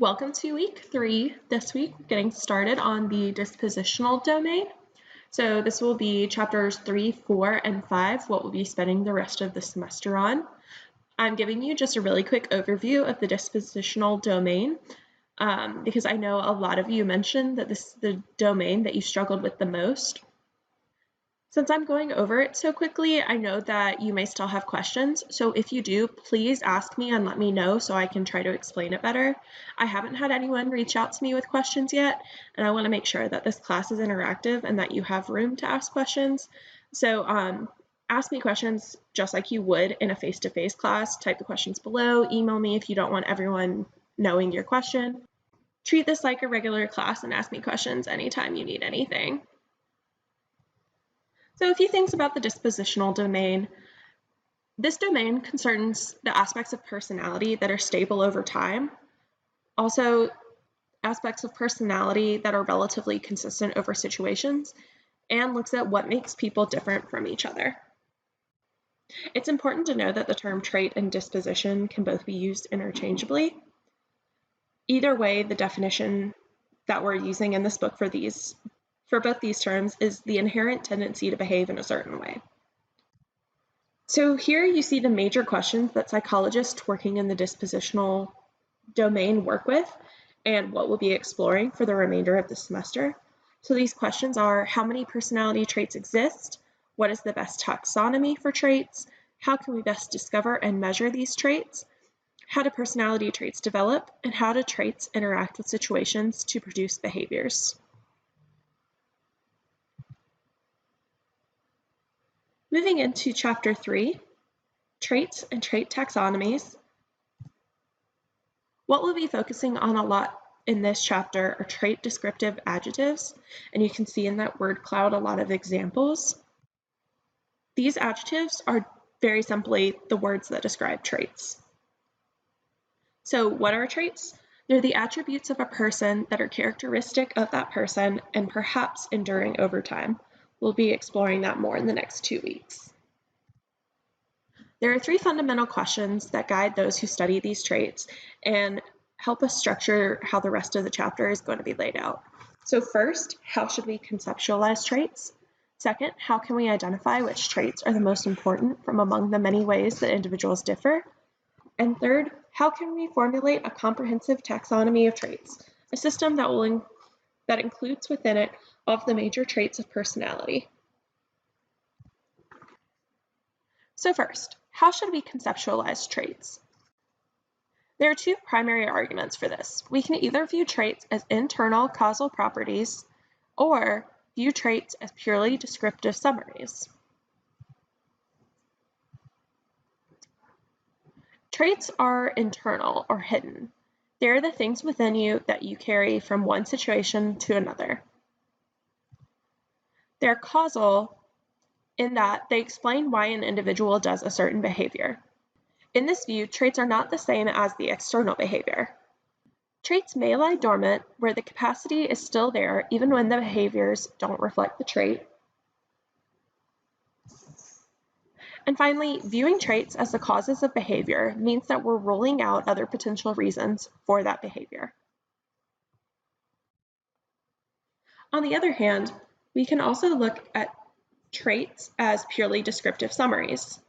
Welcome to week 3. This week, we're getting started on the dispositional domain. So this will be chapters 3, 4, and 5, what we'll be spending the rest of the semester on. I'm giving you just a really quick overview of the dispositional domain because I know a lot of you mentioned that this is the domain that you struggled with the most. Since I'm going over it so quickly, I know that you may still have questions, so if you do, please ask me and let me know so I can try to explain it better. I haven't had anyone reach out to me with questions yet, and I want to make sure that this class is interactive and that you have room to ask questions. So ask me questions just like you would in a face-to-face class. Type the questions below, email me if you don't want everyone knowing your question. Treat this like a regular class and ask me questions anytime you need anything. So a few things about the dispositional domain. This domain concerns the aspects of personality that are stable over time, also aspects of personality that are relatively consistent over situations, and looks at what makes people different from each other. It's important to know that the term trait and disposition can both be used interchangeably. Either way, the definition that we're using in this book for both these terms is the inherent tendency to behave in a certain way. So here you see the major questions that psychologists working in the dispositional domain work with and what we'll be exploring for the remainder of the semester. So these questions are: how many personality traits exist? What is the best taxonomy for traits? How can we best discover and measure these traits? How do personality traits develop? And how do traits interact with situations to produce behaviors? Moving into chapter 3, traits and trait taxonomies. What we'll be focusing on a lot in this chapter are trait descriptive adjectives, and you can see in that word cloud a lot of examples. These adjectives are very simply the words that describe traits. So what are traits? They're the attributes of a person that are characteristic of that person and perhaps enduring over time. We'll be exploring that more in the next 2 weeks. There are 3 fundamental questions that guide those who study these traits and help us structure how the rest of the chapter is going to be laid out. So first, how should we conceptualize traits? Second, how can we identify which traits are the most important from among the many ways that individuals differ? And third, how can we formulate a comprehensive taxonomy of traits, a system that includes within it all of the major traits of personality? So first, how should we conceptualize traits? There are 2 primary arguments for this. We can either view traits as internal causal properties or view traits as purely descriptive summaries. Traits are internal or hidden. They're the things within you that you carry from one situation to another. They're causal in that they explain why an individual does a certain behavior. In this view, traits are not the same as the external behavior. Traits may lie dormant where the capacity is still there even when the behaviors don't reflect the trait. And finally, viewing traits as the causes of behavior means that we're ruling out other potential reasons for that behavior. On the other hand, we can also look at traits as purely descriptive summaries.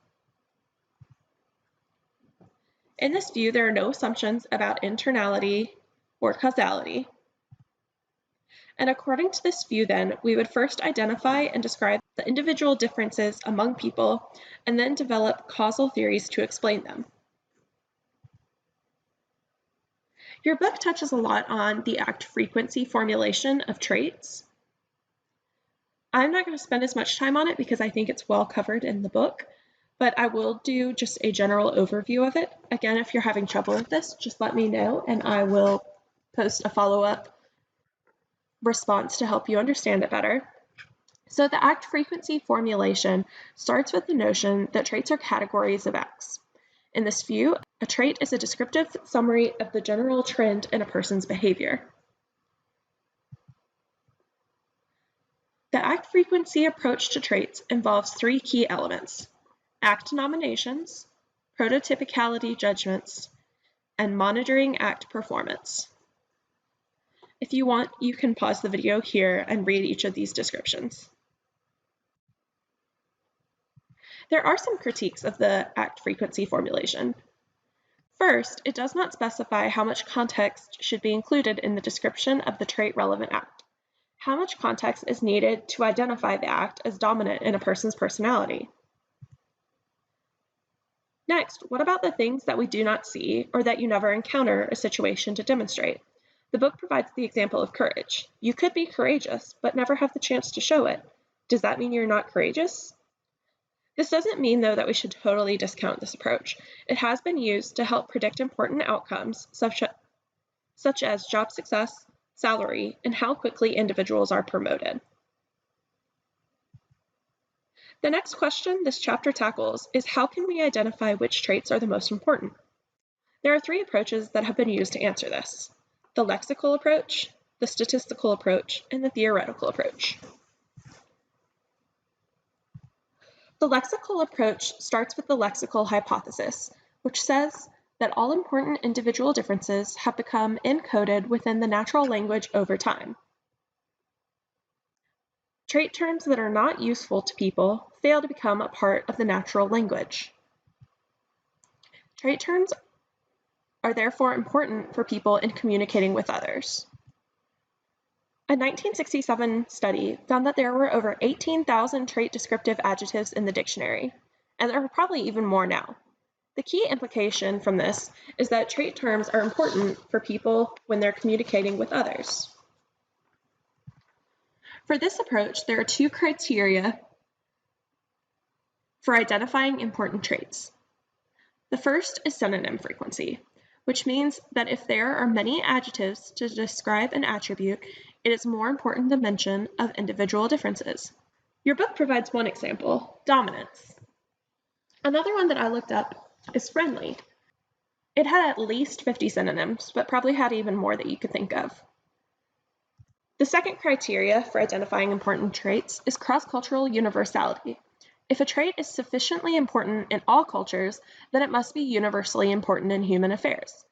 In this view, there are no assumptions about internality or causality. And according to this view, then, we would first identify and describe the individual differences among people, and then develop causal theories to explain them. Your book touches a lot on the act frequency formulation of traits. I'm not going to spend as much time on it because I think it's well covered in the book, but I will do just a general overview of it. Again, if you're having trouble with this, just let me know and I will post a follow-up response to help you understand it better. So the act frequency formulation starts with the notion that traits are categories of X. In this view, a trait is a descriptive summary of the general trend in a person's behavior. The act frequency approach to traits involves 3 key elements: act nominations, prototypicality judgments, and monitoring act performance. If you want, you can pause the video here and read each of these descriptions. There are some critiques of the ACT frequency formulation. First, it does not specify how much context should be included in the description of the trait-relevant act. How much context is needed to identify the act as dominant in a person's personality? Next, what about the things that we do not see or that you never encounter a situation to demonstrate? The book provides the example of courage. You could be courageous, but never have the chance to show it. Does that mean you're not courageous? This doesn't mean, though, that we should totally discount this approach. It has been used to help predict important outcomes, such as job success, salary, and how quickly individuals are promoted. The next question this chapter tackles is how can we identify which traits are the most important? There are 3 approaches that have been used to answer this: the lexical approach, the statistical approach, and the theoretical approach. The lexical approach starts with the lexical hypothesis, which says that all important individual differences have become encoded within the natural language over time. Trait terms that are not useful to people fail to become a part of the natural language. Trait terms are therefore important for people in communicating with others. A 1967 study found that there were over 18,000 trait descriptive adjectives in the dictionary, and there are probably even more now. The key implication from this is that trait terms are important for people when they're communicating with others. For this approach, there are 2 criteria for identifying important traits. The first is synonym frequency, which means that if there are many adjectives to describe an attribute, it is more important to mention of individual differences. Your book provides one example, dominance. Another one that I looked up is friendly. It had at least 50 synonyms, but probably had even more that you could think of. The second criteria for identifying important traits is cross-cultural universality. If a trait is sufficiently important in all cultures, then it must be universally important in human affairs.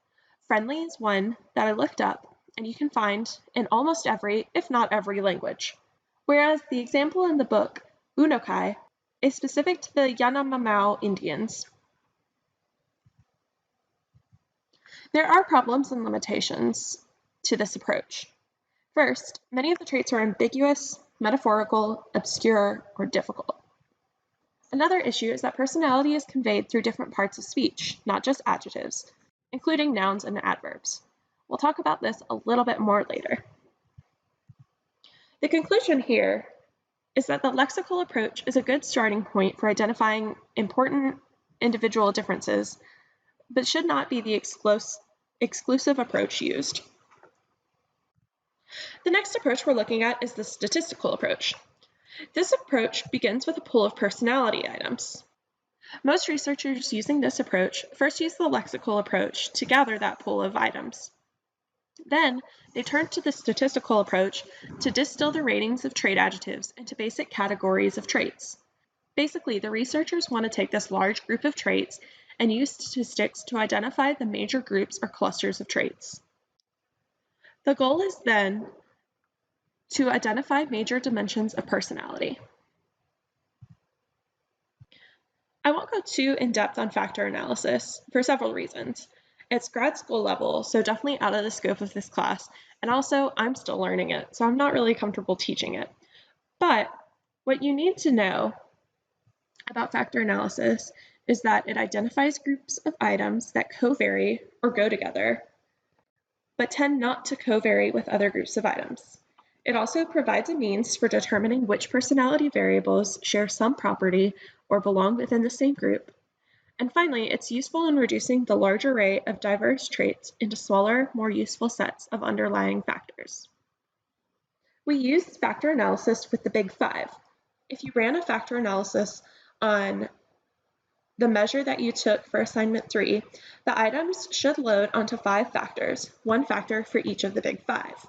Friendly is one that I looked up, and you can find in almost every, if not every, language. Whereas the example in the book, Unokai, is specific to the Yanomamo Indians. There are problems and limitations to this approach. First, many of the traits are ambiguous, metaphorical, obscure, or difficult. Another issue is that personality is conveyed through different parts of speech, not just adjectives, including nouns and adverbs. We'll talk about this a little bit more later. The conclusion here is that the lexical approach is a good starting point for identifying important individual differences, but should not be the exclusive approach used. The next approach we're looking at is the statistical approach. This approach begins with a pool of personality items. Most researchers using this approach first use the lexical approach to gather that pool of items. Then, they turn to the statistical approach to distill the ratings of trait adjectives into basic categories of traits. Basically, the researchers want to take this large group of traits and use statistics to identify the major groups or clusters of traits. The goal is then to identify major dimensions of personality. I won't go too in-depth on factor analysis for several reasons. It's grad school level, so definitely out of the scope of this class, and also I'm still learning it, so I'm not really comfortable teaching it. But what you need to know about factor analysis is that it identifies groups of items that covary or go together, but tend not to covary with other groups of items. It also provides a means for determining which personality variables share some property or belong within the same group. And finally, it's useful in reducing the large array of diverse traits into smaller, more useful sets of underlying factors. We use factor analysis with the Big Five. If you ran a factor analysis on the measure that you took for assignment 3, the items should load onto 5 factors, 1 factor for each of the Big Five.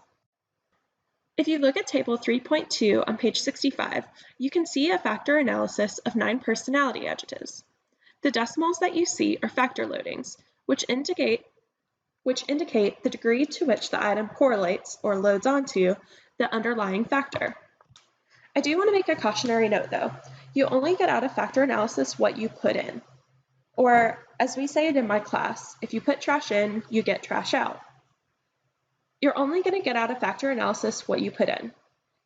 If you look at table 3.2 on page 65, you can see a factor analysis of 9 personality adjectives. The decimals that you see are factor loadings, which indicate which indicate the degree to which the item correlates or loads onto the underlying factor. I do want to make a cautionary note though. You only get out of factor analysis what you put in. Or, as we say it in my class, if you put trash in, you get trash out. You're only going to get out of factor analysis what you put in.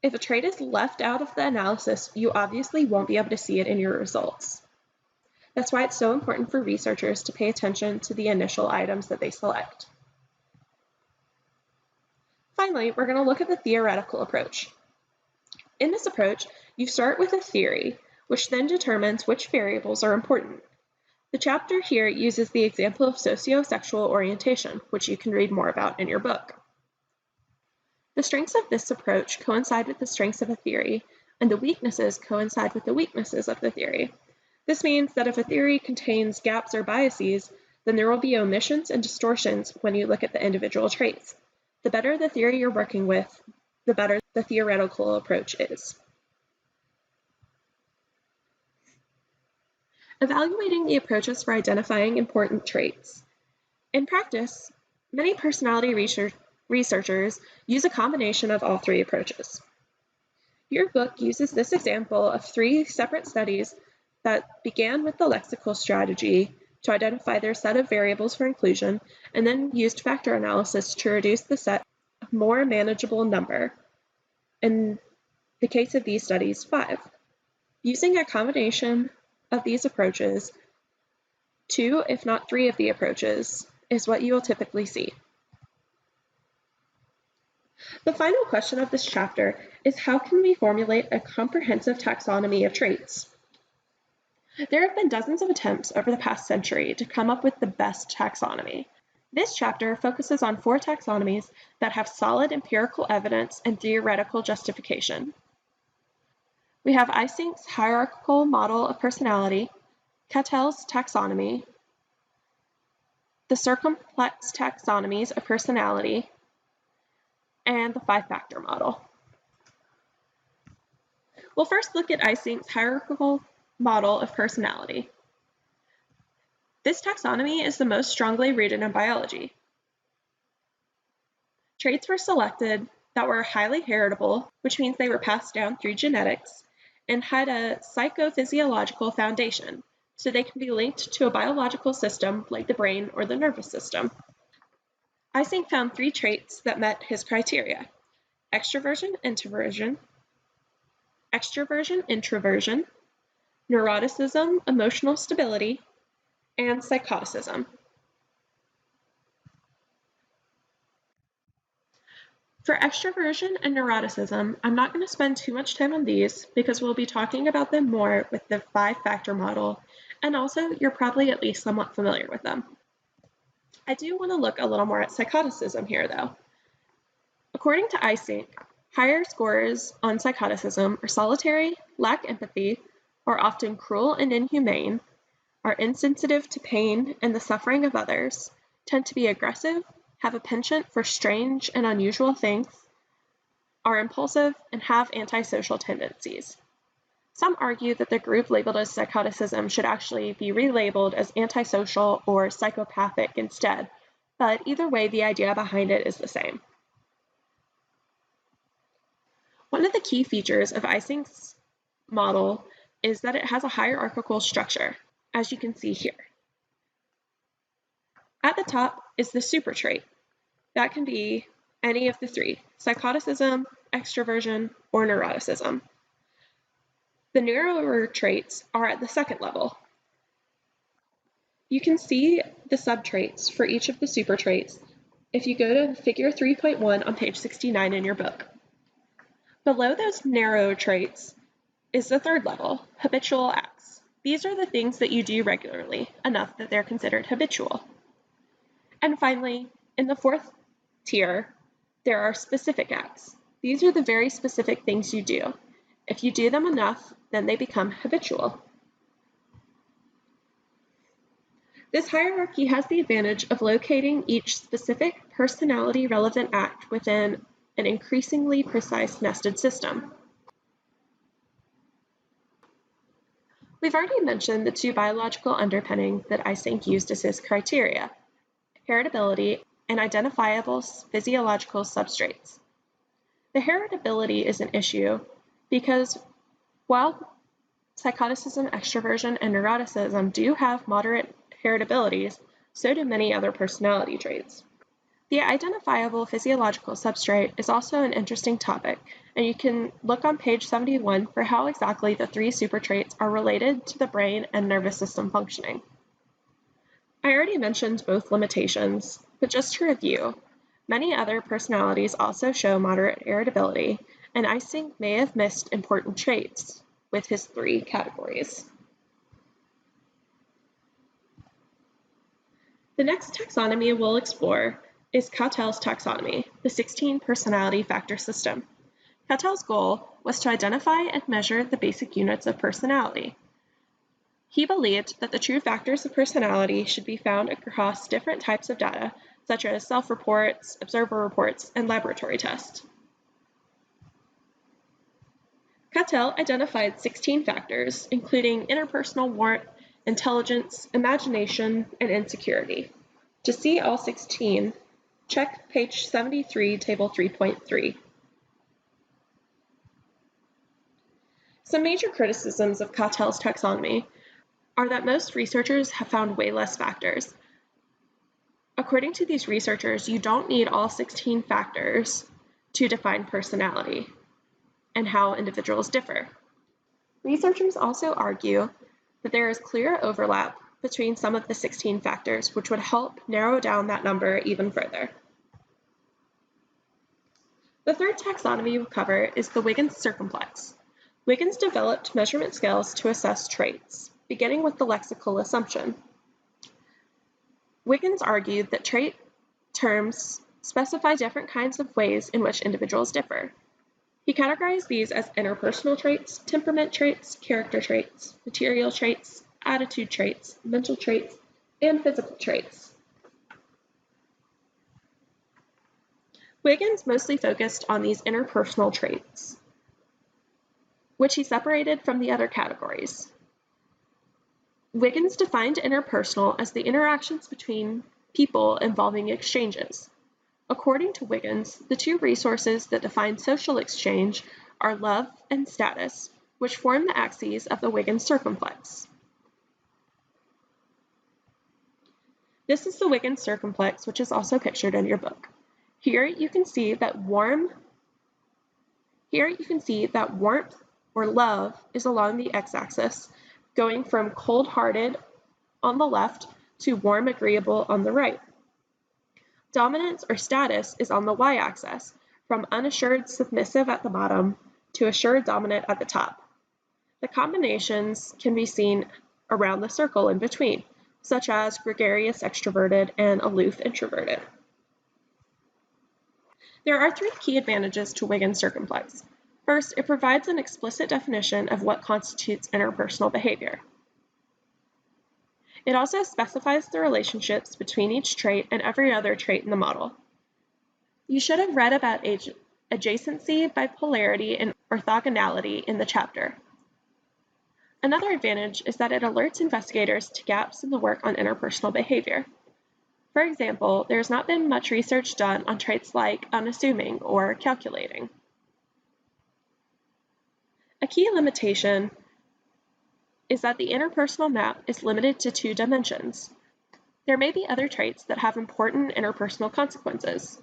If a trait is left out of the analysis, you obviously won't be able to see it in your results. That's why it's so important for researchers to pay attention to the initial items that they select. Finally, we're going to look at the theoretical approach. In this approach, you start with a theory, which then determines which variables are important. The chapter here uses the example of sociosexual orientation, which you can read more about in your book. The strengths of this approach coincide with the strengths of a theory, and the weaknesses coincide with the weaknesses of the theory. This means that if a theory contains gaps or biases, then there will be omissions and distortions when you look at the individual traits. The better the theory you're working with, the better the theoretical approach is. Evaluating the approaches for identifying important traits. In practice, many personality researchers use a combination of all three approaches. Your book uses this example of 3 separate studies that began with the lexical strategy to identify their set of variables for inclusion, and then used factor analysis to reduce the set of more manageable number. In the case of these studies, 5. Using a combination of these approaches, 2, if not 3 of the approaches, is what you will typically see. The final question of this chapter is how can we formulate a comprehensive taxonomy of traits? There have been dozens of attempts over the past century to come up with the best taxonomy. This chapter focuses on 4 taxonomies that have solid empirical evidence and theoretical justification. We have Eysenk's hierarchical model of personality, Cattell's taxonomy, the circumplex taxonomies of personality, and the 5-factor model. We'll first look at Eysenk's hierarchical model of personality. This taxonomy is the most strongly rooted in biology. Traits were selected that were highly heritable, which means they were passed down through genetics, and had a psychophysiological foundation, so they can be linked to a biological system like the brain or the nervous system. Eysenck found 3 traits that met his criteria: extroversion, introversion, neuroticism, emotional stability, and psychoticism. For extroversion and neuroticism, I'm not going to spend too much time on these because we'll be talking about them more with the 5-factor model, and also you're probably at least somewhat familiar with them. I do want to look a little more at psychoticism here though. According to Eysenck, higher scores on psychoticism are solitary, lack empathy, are often cruel and inhumane, are insensitive to pain and the suffering of others, tend to be aggressive, have a penchant for strange and unusual things, are impulsive, and have antisocial tendencies. Some argue that the group labeled as psychoticism should actually be relabeled as antisocial or psychopathic instead, but either way, the idea behind it is the same. One of the key features of Eysenck's model is that it has a hierarchical structure, as you can see here. At the top is the super trait. That can be any of the 3, psychoticism, extroversion, or neuroticism. The narrower traits are at the 2nd level. You can see the subtraits for each of the super traits if you go to figure 3.1 on page 69 in your book. Below those narrow traits is the 3rd level, habitual acts. These are the things that you do regularly, enough that they're considered habitual. And finally, in the 4th tier, there are specific acts. These are the very specific things you do. If you do them enough, then they become habitual. This hierarchy has the advantage of locating each specific personality-relevant act within an increasingly precise nested system. We've already mentioned the 2 biological underpinnings that Eysenck used as his criteria: heritability and identifiable physiological substrates. The heritability is an issue because while psychoticism, extroversion, and neuroticism do have moderate heritabilities, so do many other personality traits. The identifiable physiological substrate is also an interesting topic, and you can look on page 71 for how exactly the three supertraits are related to the brain and nervous system functioning. I already mentioned both limitations, but just to review, many other personalities also show moderate irritability, and Eysenck may have missed important traits with his three categories. The next taxonomy we'll explore is Cautel's taxonomy, the 16 personality factor system. Cautel's goal was to identify and measure the basic units of personality. He believed that the true factors of personality should be found across different types of data, such as self-reports, observer reports, and laboratory tests. Cautel identified 16 factors, including interpersonal warmth, intelligence, imagination, and insecurity. To see all 16, check page 73, table 3.3. Some major criticisms of Cautel's taxonomy are that most researchers have found way less factors. According to these researchers, you don't need all 16 factors to define personality and how individuals differ. Researchers also argue that there is clear overlap between some of the 16 factors, which would help narrow down that number even further. The third taxonomy we'll cover is the Wiggins circumplex. Wiggins developed measurement scales to assess traits, beginning with the lexical assumption. Wiggins argued that trait terms specify different kinds of ways in which individuals differ. He categorized these as interpersonal traits, temperament traits, character traits, material traits, attitude traits, mental traits, and physical traits. Wiggins mostly focused on these interpersonal traits, which he separated from the other categories. Wiggins defined interpersonal as the interactions between people involving exchanges. According to Wiggins, the two resources that define social exchange are love and status, which form the axes of the Wiggins circumplex. This is the Wiggins circumplex, which is also pictured in your book. Here you can see that warmth or love is along the x-axis, going from cold-hearted on the left to warm, agreeable on the right. Dominance or status is on the y-axis, from unassured, submissive at the bottom to assured, dominant at the top. The combinations can be seen around the circle in between, such as gregarious, extroverted, and aloof, introverted. There are three key advantages to Wiggins circumplex. First, it provides an explicit definition of what constitutes interpersonal behavior. It also specifies the relationships between each trait and every other trait in the model. You should have read about adjacency, bipolarity, and orthogonality in the chapter. Another advantage is that it alerts investigators to gaps in the work on interpersonal behavior. For example, there has not been much research done on traits like unassuming or calculating. A key limitation is that the interpersonal map is limited to 2 dimensions. There may be other traits that have important interpersonal consequences.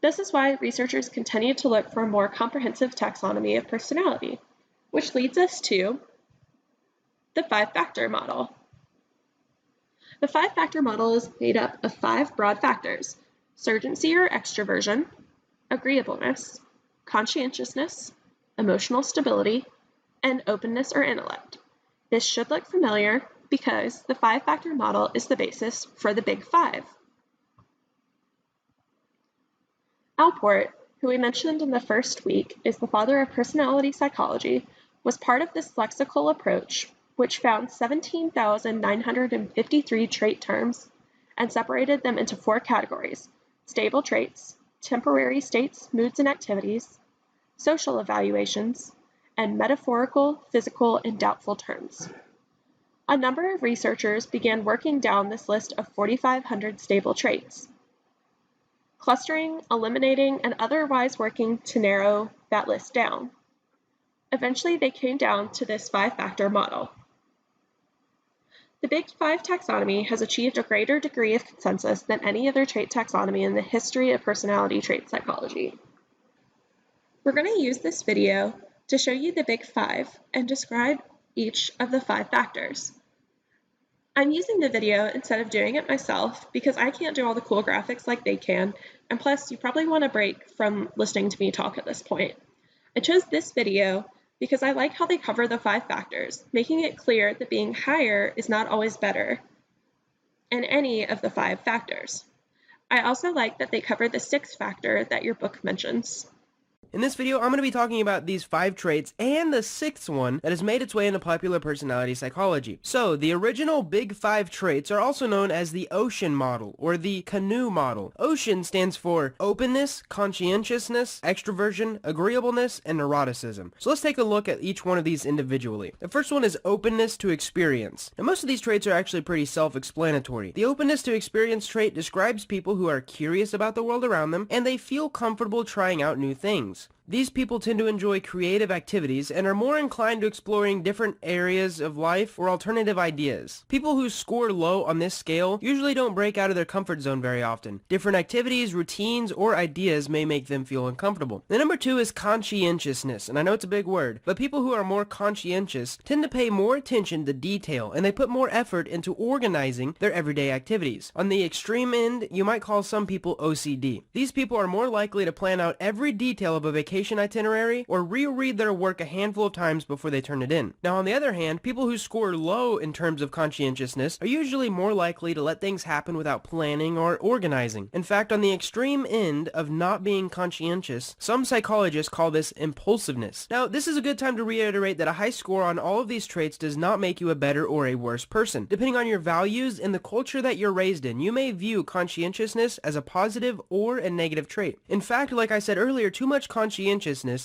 This is why researchers continue to look for a more comprehensive taxonomy of personality, which leads us to the 5-factor model. The 5-factor model is made up of 5 broad factors: surgency or extroversion, agreeableness, conscientiousness, emotional stability, and openness or intellect. This should look familiar because the 5-factor model is the basis for the Big Five. Alport, who we mentioned in the first week is the father of personality psychology, was part of this lexical approach, which found 17,953 trait terms and separated them into 4 categories: stable traits, temporary states, moods, and activities, social evaluations, and metaphorical, physical, and doubtful terms. A number of researchers began working down this list of 4,500 stable traits. clustering, eliminating, and otherwise working to narrow that list down. Eventually, they came down to this 5-factor model. The Big Five taxonomy has achieved a greater degree of consensus than any other trait taxonomy in the history of personality trait psychology. We're going to use this video to show you the Big Five and describe each of the 5 factors. I'm using the video instead of doing it myself because I can't do all the cool graphics like they can, and plus you probably want a break from listening to me talk at this point. I chose this video because I like how they cover the 5 factors, making it clear that being higher is not always better in any of the 5 factors. I also like that they cover the 6th factor that your book mentions. In this video, I'm going to be talking about these 5 traits and the 6th one that has made its way into popular personality psychology. So, the original Big 5 traits are also known as the ocean model or the canoe model. Ocean stands for openness, conscientiousness, extroversion, agreeableness, and neuroticism. So let's take a look at each one of these individually. The first one is openness to experience. Now, most of these traits are actually pretty self-explanatory. The openness to experience trait describes people who are curious about the world around them and they feel comfortable trying out new things. These people tend to enjoy creative activities and are more inclined to exploring different areas of life or alternative ideas. People who score low on this scale usually don't break out of their comfort zone very often. Different activities, routines, or ideas may make them feel uncomfortable. The number 2 is conscientiousness, and I know it's a big word, but people who are more conscientious tend to pay more attention to detail and they put more effort into organizing their everyday activities. On the extreme end, you might call some people OCD. These people are more likely to plan out every detail of a vacation itinerary or reread their work a handful of times before they turn it in. Now, on the other hand, people who score low in terms of conscientiousness are usually more likely to let things happen without planning or organizing. In fact, on the extreme end of not being conscientious, some psychologists call this impulsiveness. Now, this is a good time to reiterate that a high score on all of these traits does not make you a better or a worse person. Depending on your values and the culture that you're raised in, you may view conscientiousness as a positive or a negative trait. In fact, like I said earlier, too much conscientiousness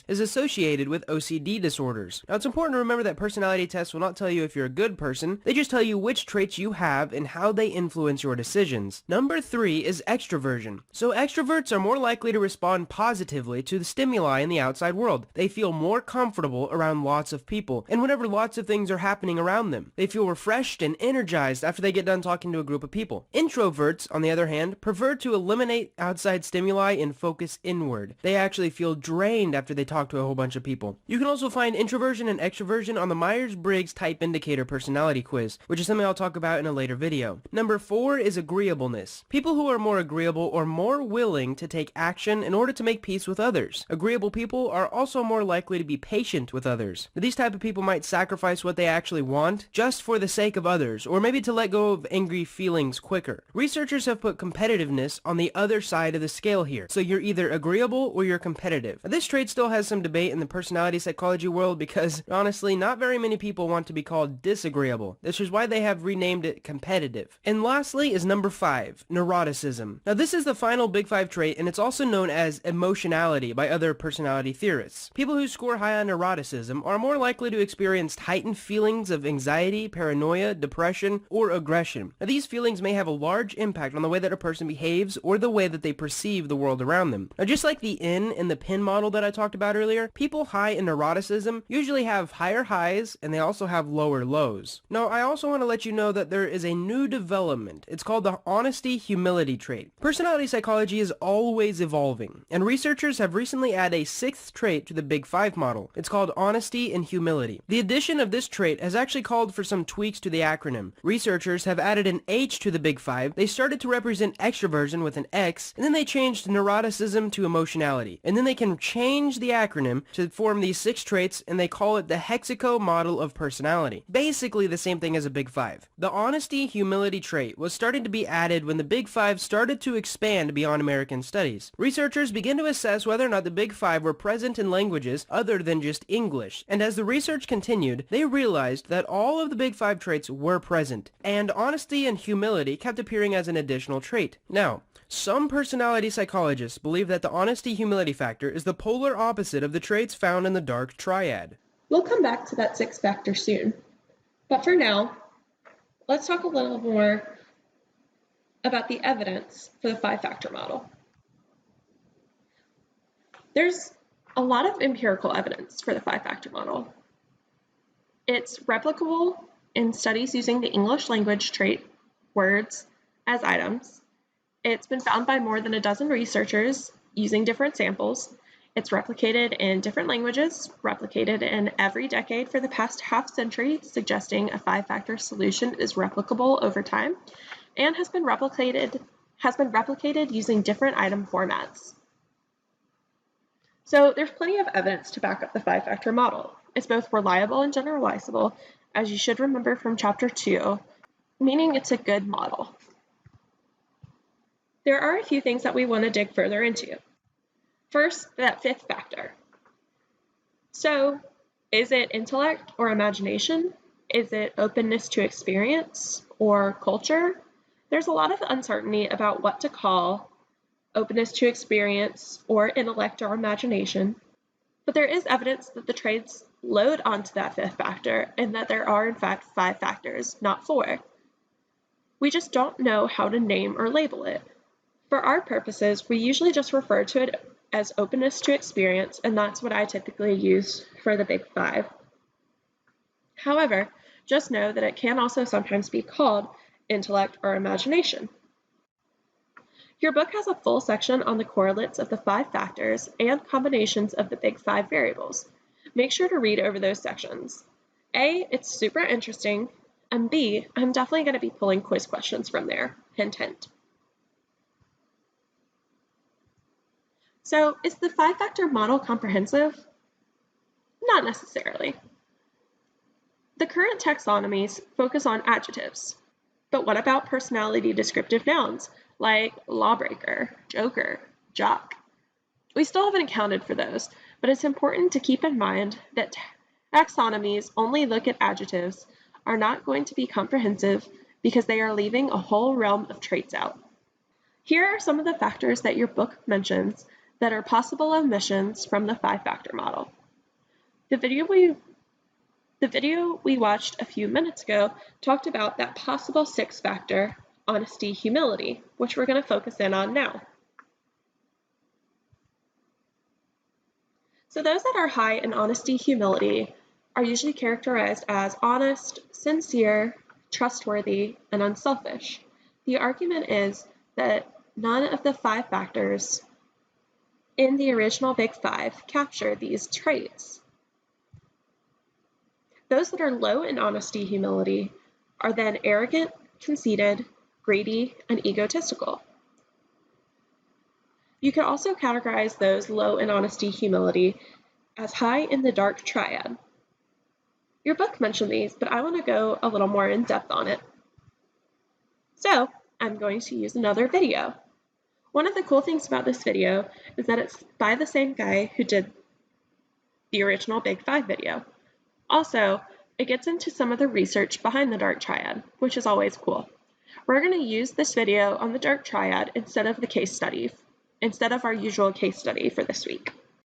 is associated with OCD disorders. Now, it's important to remember that personality tests will not tell you if you're a good person, they just tell you which traits you have and how they influence your decisions. Number 3 is extroversion. So extroverts are more likely to respond positively to the stimuli in the outside world. They feel more comfortable around lots of people, and whenever lots of things are happening around them. They feel refreshed and energized after they get done talking to a group of people. Introverts, on the other hand, prefer to eliminate outside stimuli and focus inward. They actually feel drained after they talk to a whole bunch of people. You can also find introversion and extroversion on the Myers-Briggs Type Indicator personality quiz, which is something I'll talk about in a later video. Number 4 is agreeableness. People who are more agreeable are more willing to take action in order to make peace with others. Agreeable people are also more likely to be patient with others. These type of people might sacrifice what they actually want just for the sake of others, or maybe to let go of angry feelings quicker. Researchers have put competitiveness on the other side of the scale here, so you're either agreeable or you're competitive. This trait still has some debate in the personality psychology world because, honestly, not very many people want to be called disagreeable. This is why they have renamed it competitive. And lastly is number 5, neuroticism. Now, this is the final Big 5 trait, and it's also known as emotionality by other personality theorists. People who score high on neuroticism are more likely to experience heightened feelings of anxiety, paranoia, depression, or aggression. Now, these feelings may have a large impact on the way that a person behaves or the way that they perceive the world around them. Now, just like the N in the PIN model that I talked about earlier, people high in neuroticism usually have higher highs and they also have lower lows. Now, I also want to let you know that there is a new development. It's called the honesty-humility trait. Personality psychology is always evolving, and researchers have recently added a 6th trait to the Big 5 model. It's called honesty and humility. The addition of this trait has actually called for some tweaks to the acronym. Researchers have added an H to the Big 5. They started to represent extroversion with an X, and then they changed neuroticism to emotionality. And then they can change the acronym to form these 6 traits, and they call it the Hexaco model of personality. Basically the same thing as a Big 5. The honesty-humility trait was starting to be added when the Big 5 started to expand beyond American studies. Researchers began to assess whether or not the Big 5 were present in languages other than just English, and as the research continued, they realized that all of the Big 5 traits were present, and honesty and humility kept appearing as an additional trait. Now, some personality psychologists believe that the honesty-humility factor is the polar opposite of the traits found in the dark triad. We'll come back to that 6th factor soon. But for now, let's talk a little more about the evidence for the 5-factor model. There's a lot of empirical evidence for the five-factor model. It's replicable in studies using the English language trait words as items. It's been found by more than a dozen researchers using different samples. It's replicated in different languages, replicated in every decade for the past half century, suggesting a five-factor solution is replicable over time, and has been replicated using different item formats. So there's plenty of evidence to back up the five-factor model. It's both reliable and generalizable, as you should remember from chapter 2, meaning it's a good model. There are a few things that we want to dig further into. First, that fifth factor. So, is it intellect or imagination? Is it openness to experience or culture? There's a lot of uncertainty about what to call openness to experience or intellect or imagination, but there is evidence that the traits load onto that fifth factor and that there are in fact 5 factors, not 4. We just don't know how to name or label it. For our purposes, we usually just refer to it as openness to experience, and that's what I typically use for the big 5. However, just know that it can also sometimes be called intellect or imagination. Your book has a full section on the correlates of the 5 factors and combinations of the big 5 variables. Make sure to read over those sections. A, it's super interesting, and B, I'm definitely going to be pulling quiz questions from there. Hint, hint. So, is the 5-factor model comprehensive? Not necessarily. The current taxonomies focus on adjectives, but what about personality descriptive nouns like lawbreaker, joker, jock? We still haven't accounted for those, but it's important to keep in mind that taxonomies only look at adjectives are not going to be comprehensive because they are leaving a whole realm of traits out. Here are some of the factors that your book mentions that are possible omissions from the 5-factor model. The video we watched a few minutes ago talked about that possible 6th factor, honesty, humility, which we're going to focus in on now. So those that are high in honesty, humility are usually characterized as honest, sincere, trustworthy, and unselfish. The argument is that none of the 5 factors in the original Big 5 capture these traits. Those that are low in honesty, humility are then arrogant, conceited, greedy, and egotistical. You can also categorize those low in honesty, humility as high in the dark triad. Your book mentioned these, but I want to go a little more in depth on it. So, I'm going to use another video. One of the cool things about this video is that it's by the same guy who did the original Big 5 video. Also, it gets into some of the research behind the dark triad, which is always cool. We're going to use this video on the dark triad instead of our usual case study for this week.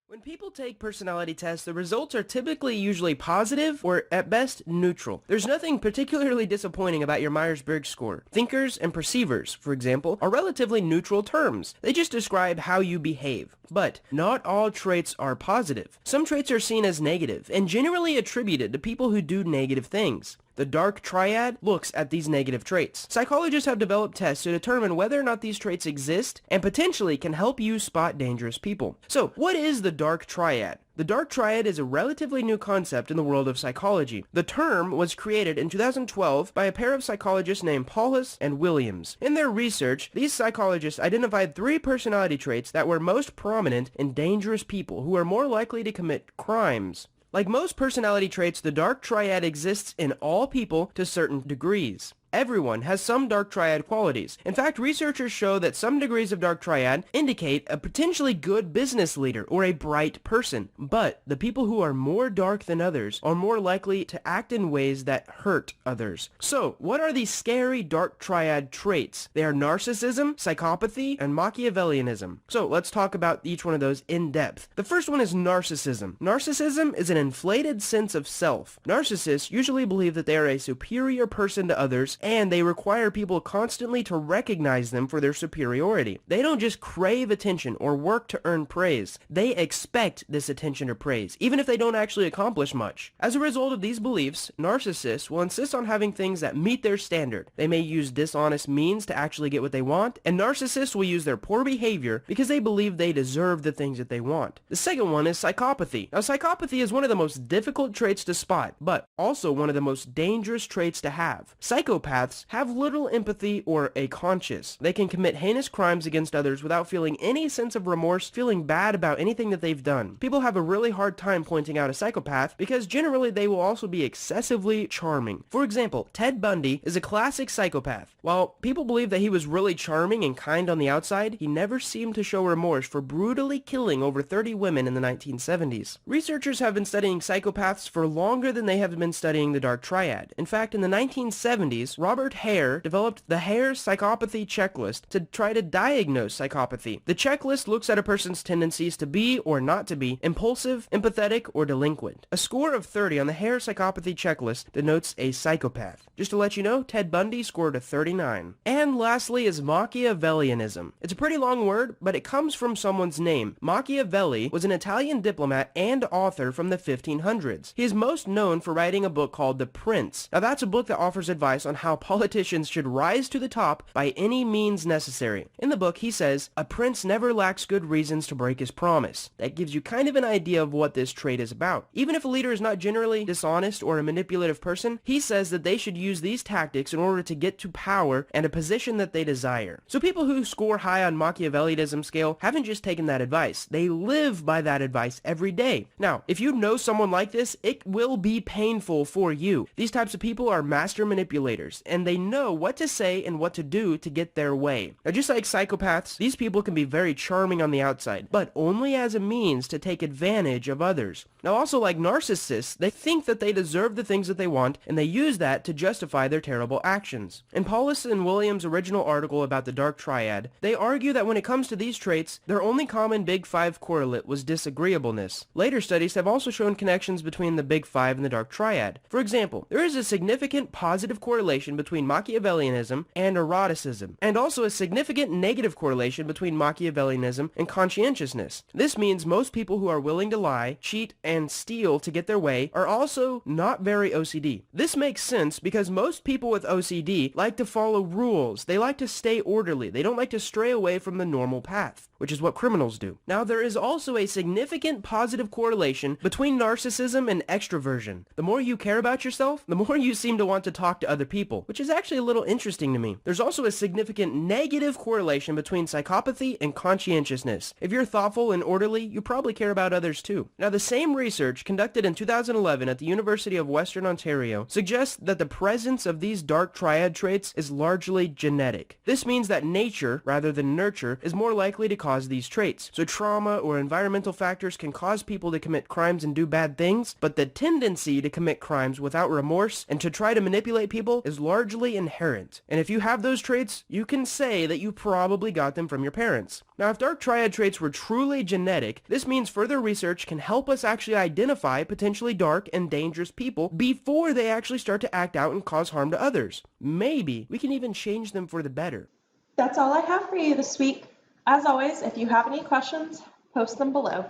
When people take personality tests, the results are typically usually positive or at best neutral. There's nothing particularly disappointing about your Myers-Briggs score. Thinkers and perceivers, for example, are relatively neutral terms. They just describe how you behave. But not all traits are positive. Some traits are seen as negative and generally attributed to people who do negative things. The dark triad looks at these negative traits. Psychologists have developed tests to determine whether or not these traits exist and potentially can help you spot dangerous people. So, what is the dark triad? The dark triad is a relatively new concept in the world of psychology. The term was created in 2012 by a pair of psychologists named Paulus and Williams. In their research, these psychologists identified 3 personality traits that were most prominent in dangerous people who are more likely to commit crimes. Like most personality traits, the dark triad exists in all people to certain degrees. Everyone has some dark triad qualities. In fact, researchers show that some degrees of dark triad indicate a potentially good business leader or a bright person. But the people who are more dark than others are more likely to act in ways that hurt others. So, what are these scary dark triad traits? They are narcissism, psychopathy, and Machiavellianism. So, let's talk about each one of those in depth. The first one is narcissism. Narcissism is an inflated sense of self. Narcissists usually believe that they are a superior person to others and they require people constantly to recognize them for their superiority. They don't just crave attention or work to earn praise. They expect this attention or praise, even if they don't actually accomplish much. As a result of these beliefs, narcissists will insist on having things that meet their standard. They may use dishonest means to actually get what they want, and narcissists will use their poor behavior because they believe they deserve the things that they want. The second one is psychopathy. Now, psychopathy is one of the most difficult traits to spot, but also one of the most dangerous traits to have. Psychopaths have little empathy or a conscience. They can commit heinous crimes against others without feeling any sense of remorse, feeling bad about anything that they've done. People have a really hard time pointing out a psychopath because generally they will also be excessively charming. For example, Ted Bundy is a classic psychopath. While people believe that he was really charming and kind on the outside, he never seemed to show remorse for brutally killing over 30 women in the 1970s. Researchers have been studying psychopaths for longer than they have been studying the dark triad. In fact, in the 1970s, Robert Hare developed the Hare Psychopathy Checklist to try to diagnose psychopathy. The checklist looks at a person's tendencies to be or not to be impulsive, empathetic, or delinquent. A score of 30 on the Hare Psychopathy Checklist denotes a psychopath. Just to let you know, Ted Bundy scored a 39. And lastly is Machiavellianism. It's a pretty long word, but it comes from someone's name. Machiavelli was an Italian diplomat and author from the 1500s. He is most known for writing a book called The Prince. Now that's a book that offers advice on how politicians should rise to the top by any means necessary. In the book, he says, "A prince never lacks good reasons to break his promise." That gives you kind of an idea of what this trait is about. Even if a leader is not generally dishonest or a manipulative person, he says that they should use these tactics in order to get to power and a position that they desire. So people who score high on Machiavellianism scale haven't just taken that advice. They live by that advice every day. Now, if you know someone like this, it will be painful for you. These types of people are master manipulators, and they know what to say and what to do to get their way. Now, just like psychopaths, these people can be very charming on the outside, but only as a means to take advantage of others. Now, also like narcissists, they think that they deserve the things that they want, and they use that to justify their terrible actions. In Paulus and Williams' original article about the dark triad, they argue that when it comes to these traits, their only common big five correlate was disagreeableness. Later studies have also shown connections between the big five and the dark triad. For example, there is a significant positive correlation between Machiavellianism and eroticism, and also a significant negative correlation between Machiavellianism and conscientiousness. This means most people who are willing to lie, cheat, and steal to get their way are also not very OCD. This makes sense because most people with OCD like to follow rules. They like to stay orderly. They don't like to stray away from the normal path, which is what criminals do. Now, there is also a significant positive correlation between narcissism and extroversion. The more you care about yourself, the more you seem to want to talk to other people, which is actually a little interesting to me. There's also a significant negative correlation between psychopathy and conscientiousness. If you're thoughtful and orderly, you probably care about others too. Now, the same research conducted in 2011 at the University of Western Ontario suggests that the presence of these dark triad traits is largely genetic. This means that nature, rather than nurture, is more likely to cause these traits. So trauma or environmental factors can cause people to commit crimes and do bad things, but the tendency to commit crimes without remorse and to try to manipulate people is largely inherent. And if you have those traits, you can say that you probably got them from your parents. Now, if dark triad traits were truly genetic, this means further research can help us actually identify potentially dark and dangerous people before they actually start to act out and cause harm to others. Maybe we can even change them for the better. That's all I have for you this week. As always, if you have any questions, post them below.